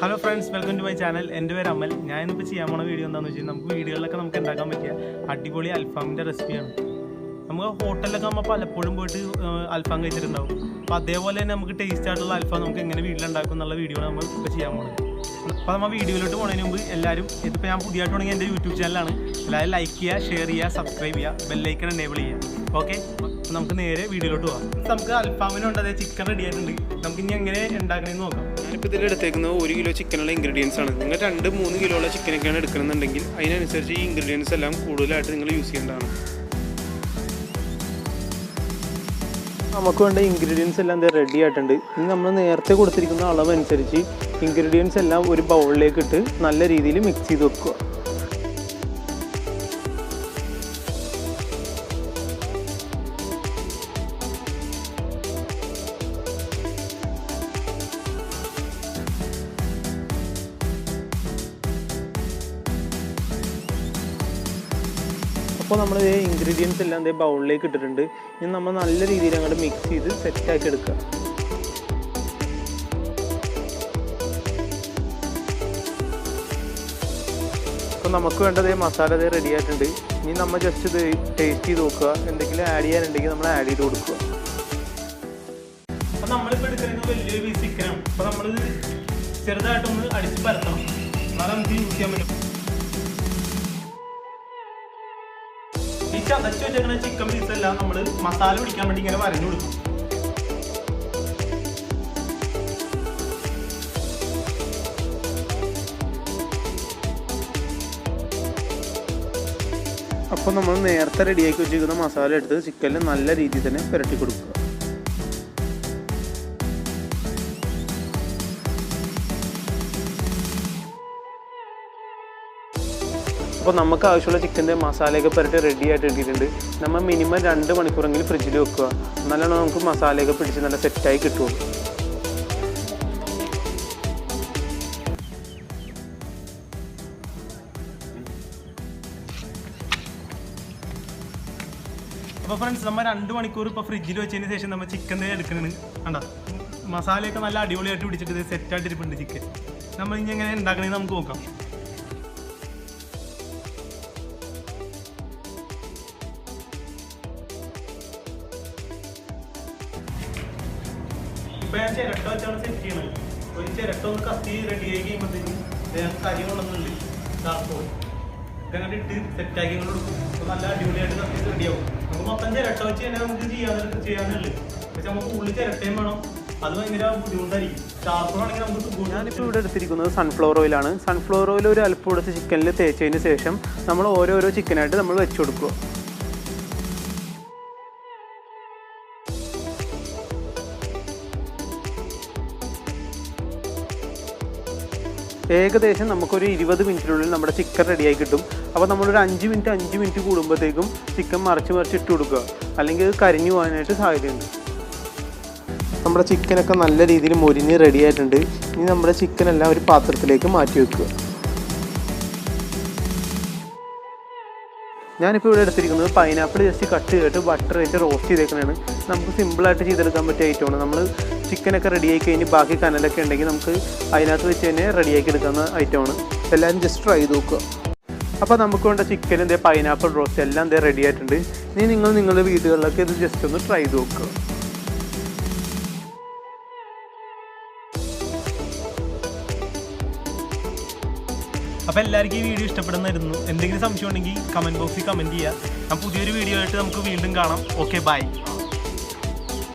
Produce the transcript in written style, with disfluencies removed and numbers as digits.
Hello friends, welcome to my channel. എൻ്റെ പേര് അമൽ. ഞാൻ ഇന്നിപ്പോൾ ചെയ്യാൻ പോണ വീഡിയോ എന്താണെന്ന് വെച്ചാൽ നമുക്ക് വീഡിയോകളിലൊക്കെ നമുക്ക് ഉണ്ടാക്കാൻ പറ്റിയ അടിപൊളി അൽഫാമിൻ്റെ റെസിപ്പിയാണ്. നമുക്ക് ഹോട്ടലിലൊക്കെ നമ്മൾ പലപ്പോഴും പോയിട്ട് അൽഫാം കഴിച്ചിട്ടുണ്ടാവും. അപ്പോൾ അതേപോലെ തന്നെ നമുക്ക് ടേസ്റ്റ് ആയിട്ടുള്ള അൽഫാം നമുക്ക് എങ്ങനെ വീട്ടിലുണ്ടാക്കും എന്നുള്ള വീഡിയോ നമ്മൾ ഇപ്പോൾ ചെയ്യാൻ പോകുന്നത്. അപ്പോൾ നമ്മൾ വീഡിയോയിലോട്ട് പോകുന്നതിന് മുമ്പ് എല്ലാവരും ഇതിപ്പോൾ ഞാൻ പുതിയതായിട്ട് തുടങ്ങിയ എൻ്റെ യൂട്യൂബ് ചാനലാണ്. എല്ലാവരും ലൈക്ക് ചെയ്യുക, ഷെയർ ചെയ്യുക, സബ്സ്ക്രൈബ് ചെയ്യുക, ബെല്ലൈക്കൺ എനേബിൾ ചെയ്യുക. ഓക്കെ, അപ്പോൾ നമുക്ക് നേരെ വീഡിയോയിലോട്ട് പോകാം. നമുക്ക് അൽഫാമിനുണ്ട്, അതായത് ചിക്കൻ റെഡി ആയിട്ടുണ്ട്. നമുക്ക് ഇനി എങ്ങനെ ഉണ്ടാക്കണമെന്ന് നോക്കാം. ഞാനിപ്പോൾ ഇതിൽ എടുത്തേക്കുന്നത് 1 കിലോ ചിക്കനുള്ള ഇൻഗ്രീഡിയൻസ് ആണ്. നിങ്ങൾ 2-3 കിലോ ഉള്ള ചിക്കനൊക്കെയാണ് എടുക്കണമെന്നുണ്ടെങ്കിൽ അതിനനുസരിച്ച് ഈ ഇൻഗ്രീഡിയൻസ് എല്ലാം കൂടുതലായിട്ട് നിങ്ങൾ യൂസ് ചെയ്യേണ്ടതാണ്. നമുക്ക് വേണ്ട ഇൻഗ്രീഡിയൻസ് എല്ലാം റെഡി ആയിട്ടുണ്ട്. ഇനി നമ്മൾ നേരത്തെ കൊടുത്തിരിക്കുന്ന അളവനുസരിച്ച് ഇൻഗ്രീഡിയൻസ് എല്ലാം ഒരു ബൗളിലേക്ക് ഇട്ട് നല്ല രീതിയിൽ മിക്സ് ചെയ്ത് വെക്കുക. അപ്പോൾ നമ്മൾ ഇൻഗ്രീഡിയൻസ് എല്ലാം ബൗളിലേക്ക് ഇട്ടിട്ടുണ്ട്. ഇനി നമ്മൾ നല്ല രീതിയിൽ അങ്ങോട്ട് മിക്സ് ചെയ്ത് സെറ്റാക്കി എടുക്കുക. അപ്പോൾ നമുക്ക് വേണ്ടത് മസാല റെഡി ആയിട്ടുണ്ട്. ഇനി നമ്മൾ ജസ്റ്റ് ഇത് ടേസ്റ്റ് ചെയ്ത് നോക്കുക. എന്തെങ്കിലും ആഡ് ചെയ്യാനുണ്ടെങ്കിൽ നമ്മൾ ആഡ് ചെയ്ത് കൊടുക്കുക. അപ്പോൾ നമ്മളിപ്പോൾ എടുക്കുന്നത് വലിയൊരു പീസ് ചിക്കനാണ്. അപ്പോൾ നമ്മളിത് ചെറുതായിട്ടൊന്ന് അടിച്ച് പരത്തണം, എന്നാലും നമുക്ക് യൂസ് ചെയ്യാൻ പറ്റും. ഈ ചതച്ച് വെച്ചേക്കുന്ന ചിക്കൻ പീസെല്ലാം നമ്മൾ മസാല പിടിക്കാൻ വേണ്ടി ഇങ്ങനെ വരഞ്ഞു കൊടുക്കും. അപ്പോൾ നമ്മൾ നേരത്തെ റെഡിയാക്കി വെച്ചിരിക്കുന്ന മസാല എടുത്ത് ചിക്കനിൽ നല്ല രീതിയിൽ തന്നെ പുരട്ടി കൊടുക്കുക. അപ്പോൾ നമുക്ക് ആവശ്യമുള്ള ചിക്കൻ്റെ മസാലയൊക്കെ പുരട്ടി റെഡി ആയിട്ട് ഇട്ടിട്ടുണ്ട്. നമ്മൾ മിനിമം 2 മണിക്കൂറെങ്കിലും ഫ്രിഡ്ജിൽ വെക്കുക. എന്നാലാണ് നമുക്ക് മസാലയൊക്കെ പിടിച്ച് നല്ല സെറ്റായി കിട്ടുള്ളൂ. അപ്പോൾ ഫ്രണ്ട്സ്, നമ്മൾ 2 മണിക്കൂർ ഇപ്പോൾ ഫ്രിഡ്ജിൽ വെച്ചതിന് ശേഷം നമ്മൾ ചിക്കൻ എടുക്കുന്നത് കണ്ടോ. മസാലയൊക്കെ നല്ല അടിപൊളിയായിട്ട് പിടിച്ചിട്ട് സെറ്റായിട്ട് ഇരിപ്പുണ്ട് ചിക്കൻ. നമ്മൾ ഇനി എങ്ങനെ ഉണ്ടാക്കണമെന്ന് നമുക്ക് നോക്കാം. ഇപ്പോൾ ഞാൻ ചിരട്ട വെച്ചാണ് സെറ്റ് ചെയ്യണത്. ഒരു ചിരട്ട ഒന്ന് കത്തി റെഡി ആയി കഴിയുമ്പോഴത്തേക്കും കരി കൊണ്ടുവന്നുണ്ട് ചാർക്കോൾ അങ്ങനെ ഇട്ട് സെറ്റാക്കി കൊണ്ട് കൊടുക്കും. അപ്പോൾ നല്ല അടിപൊളിയായിട്ട് കത്തി റെഡിയാവും. നമുക്ക് മൊത്തം ചിരട്ട വെച്ച് തന്നെ നമുക്ക് ചെയ്യാനുള്ളൂ. പക്ഷെ നമുക്ക് ഉള്ളിൽ ചിരട്ടയും വേണം, അത് ഭയങ്കര ബുദ്ധിമുട്ടായിരിക്കും. ചാർക്കോൾ ആണെങ്കിൽ നമുക്ക്. ഞാനിപ്പോൾ ഇവിടെ എടുത്തിരിക്കുന്നത് സൺഫ്ലവർ ഓയിലാണ്. സൺഫ്ലവർ ഓയിൽ ഒരു അല്പം എടുത്ത് ചിക്കനിൽ തേച്ചതിന് ശേഷം നമ്മൾ ഓരോരോ ചിക്കനായിട്ട് നമ്മൾ വെച്ച് കൊടുക്കുക. ഏകദേശം നമുക്കൊരു 20 മിനിറ്റിനുള്ളിൽ നമ്മുടെ ചിക്കൻ റെഡിയായി കിട്ടും. അപ്പോൾ നമ്മളൊരു 5 മിനിറ്റ് കൂടുമ്പോഴത്തേക്കും ചിക്കൻ മറിച്ച് ഇട്ട് കൊടുക്കുക, അല്ലെങ്കിൽ അത് കരിഞ്ഞു പോകാനായിട്ട് സാധ്യതയുണ്ട്. നമ്മുടെ ചിക്കനൊക്കെ നല്ല രീതിയിൽ മൊരിഞ്ഞ് റെഡി ആയിട്ടുണ്ട്. ഇനി നമ്മുടെ ചിക്കനെല്ലാം ഒരു പാത്രത്തിലേക്ക് മാറ്റി വെക്കുക. ഞാനിപ്പോൾ ഇവിടെ എടുത്തിരിക്കുന്നത് പൈനാപ്പിൾ ജസ്റ്റ് കട്ട് ചെയ്തിട്ട് ബട്ടർ വെച്ച് റോസ്റ്റ് ചെയ്തേക്കുന്നതാണ്. നമുക്ക് സിമ്പിളായിട്ട് ചെയ്തെടുക്കാൻ പറ്റിയ ഐറ്റമാണ്. നമ്മൾ ചിക്കനൊക്കെ റെഡിയാക്കി കഴിഞ്ഞ് ബാക്കി കനലൊക്കെ ഉണ്ടെങ്കിൽ നമുക്ക് അതിനകത്ത് വെച്ച് തന്നെ റെഡിയാക്കി എടുക്കുന്ന ഐറ്റമാണ്. എല്ലാവരും ജസ്റ്റ് ട്രൈ ചെയ്ത് നോക്കുക. അപ്പോൾ നമുക്ക് വേണ്ട ചിക്കൻ പൈനാപ്പിൾ റോസ്റ്റ് എല്ലാം റെഡി ആയിട്ടുണ്ട്. ഇനി നിങ്ങൾ നിങ്ങളുടെ വീടുകളിലൊക്കെ ഇത് ജസ്റ്റ് ഒന്ന് ട്രൈ ചെയ്ത് നോക്കുക. അപ്പോൾ എല്ലാവർക്കും ഈ വീഡിയോ ഇഷ്ടപ്പെടുന്നായിരുന്നു. എന്തെങ്കിലും സംശയം ഉണ്ടെങ്കിൽ കമൻറ്റ് ബോക്സിൽ കമൻറ്റ് ചെയ്യുക. ഞാൻ പുതിയൊരു വീഡിയോ ആയിട്ട് നമുക്ക് വീണ്ടും കാണാം. Okay, by.